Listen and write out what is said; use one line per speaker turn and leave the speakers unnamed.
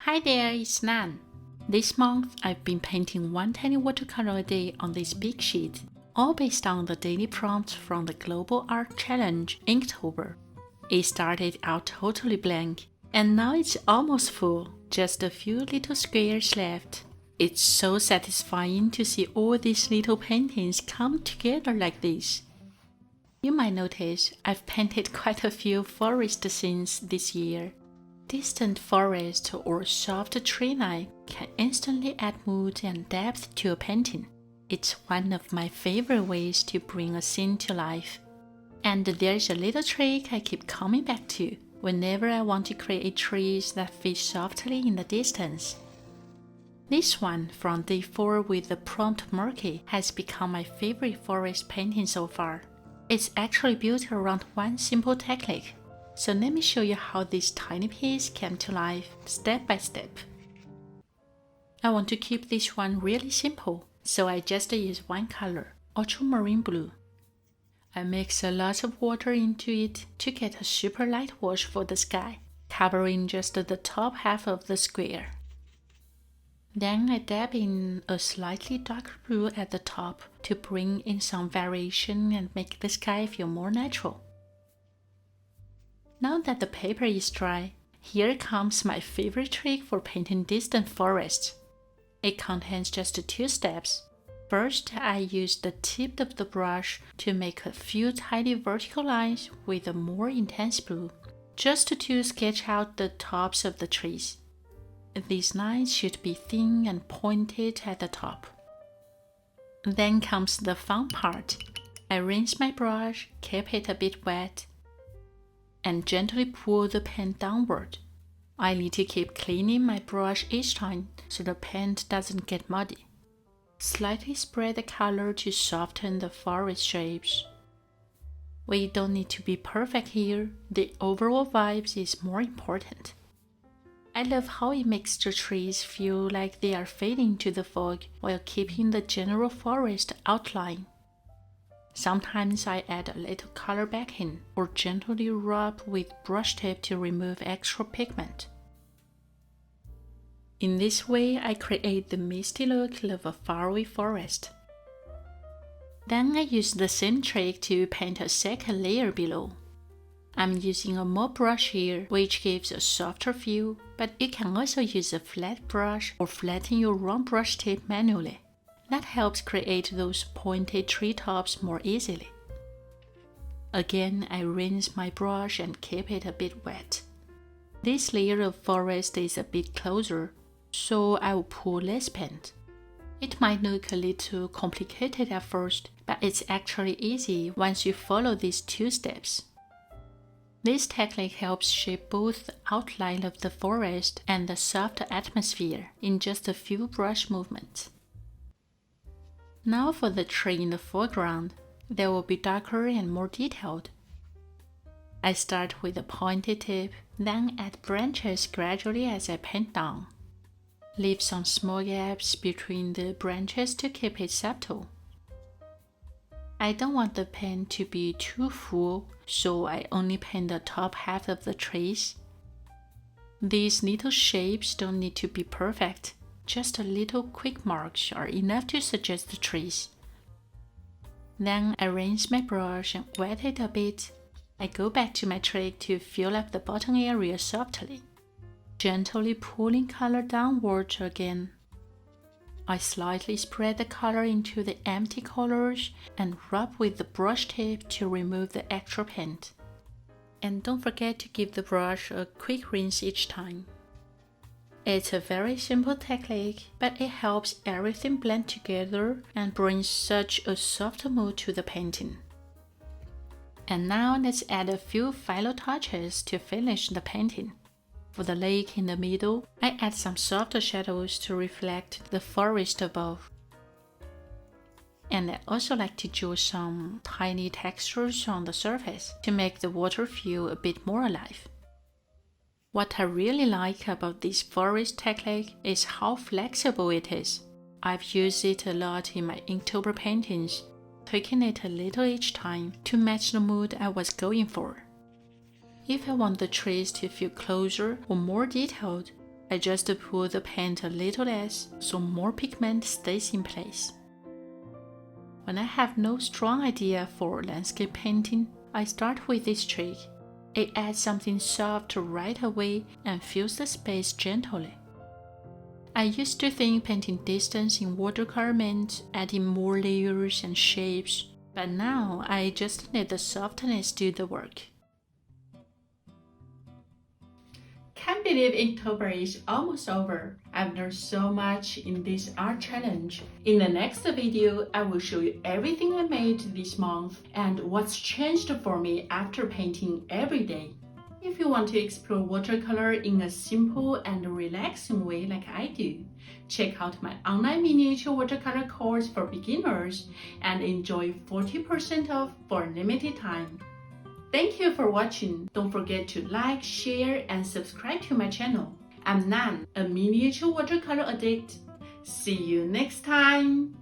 Hi there, it's Nan. This month, I've been painting one tiny watercolor a day on this big sheet, all based on the daily prompts from the Global Art Challenge, Inktober. It started out totally blank, and now it's almost full, just a few little squares left. It's so satisfying to see all these little paintings come together like this. You might notice I've painted quite a few forest scenes this year. Distant forest or soft tree line can instantly add mood and depth to a painting. It's one of my favorite ways to bring a scene to life. And there's a little trick I keep coming back to whenever I want to create trees that fit softly in the distance. This one from day 4 with the prompt murky has become my favorite forest painting so far. It's actually built around one simple technique. So let me show you how this tiny piece came to life step by step. I want to keep this one really simple, so I just use one color, ultramarine blue. I mix a lot of water into it to get a super light wash for the sky, covering just the top half of the square. Then I dab in a slightly darker blue at the top to bring in some variation and make the sky feel more natural. Now that the paper is dry, here comes my favorite trick for painting distant forests. It contains just 2 steps. First, I use the tip of the brush to make a few tiny vertical lines with a more intense blue, just to sketch out the tops of the trees. These lines should be thin and pointed at the top. Then comes the fun part. I rinse my brush, keep it a bit wet, and gently pull the pen downward. I need to keep cleaning my brush each time so the paint doesn't get muddy. Slightly spread the color to soften the forest shapes. We don't need to be perfect here, the overall vibes is more important. I love how it makes the trees feel like they are fading to the fog while keeping the general forest outline. Sometimes I add a little color back in or gently rub with brush tip to remove extra pigment. In this way, I create the misty look of a faraway forest. Then I use the same trick to paint a second layer below. I'm using a mop brush here, which gives a softer feel, but you can also use a flat brush or flatten your round brush tip manually. That helps create those pointed treetops more easily. Again, I rinse my brush and keep it a bit wet. This layer of forest is a bit closer, so I will pour less paint. It might look a little complicated at first, but it's actually easy once you follow these 2 steps. This technique helps shape both the outline of the forest and the soft atmosphere in just a few brush movements. Now for the tree in the foreground, they will be darker and more detailed. I start with a pointed tip, then add branches gradually as I paint down. Leave some small gaps between the branches to keep it subtle. I don't want the paint to be too full, so I only paint the top half of the trees. These little shapes don't need to be perfect. Just a little quick marks are enough to suggest the trees. Then I rinse my brush and wet it a bit. I go back to my trick to fill up the bottom area softly, gently pulling color downward again. I slightly spread the color into the empty colors and rub with the brush tip to remove the extra paint. And don't forget to give the brush a quick rinse each time. It's a very simple technique, but it helps everything blend together and brings such a soft mood to the painting. And now let's add a few final touches to finish the painting. For the lake in the middle, I add some softer shadows to reflect the forest above. And I also like to draw some tiny textures on the surface to make the water feel a bit more alive. What I really like about this forest technique is how flexible it is. I've used it a lot in my Inktober paintings, tweaking it a little each time to match the mood I was going for. If I want the trees to feel closer or more detailed, I just pull the paint a little less so more pigment stays in place. When I have no strong idea for landscape painting, I start with this trick. It adds something soft right away and fills the space gently. I used to think painting distance in watercolor meant adding more layers and shapes, but now I just let the softness do the work. Can't believe Inktober is almost over. I've learned so much in this art challenge. In the next video, I will show you everything I made this month and what's changed for me after painting every day. If you want to explore watercolor in a simple and relaxing way like I do, check out my online miniature watercolor course for beginners and enjoy 40% off for a limited time. Thank you for watching. Don't forget to like, share, and subscribe to my channel. I'm Nan, a miniature watercolor addict. See you next time!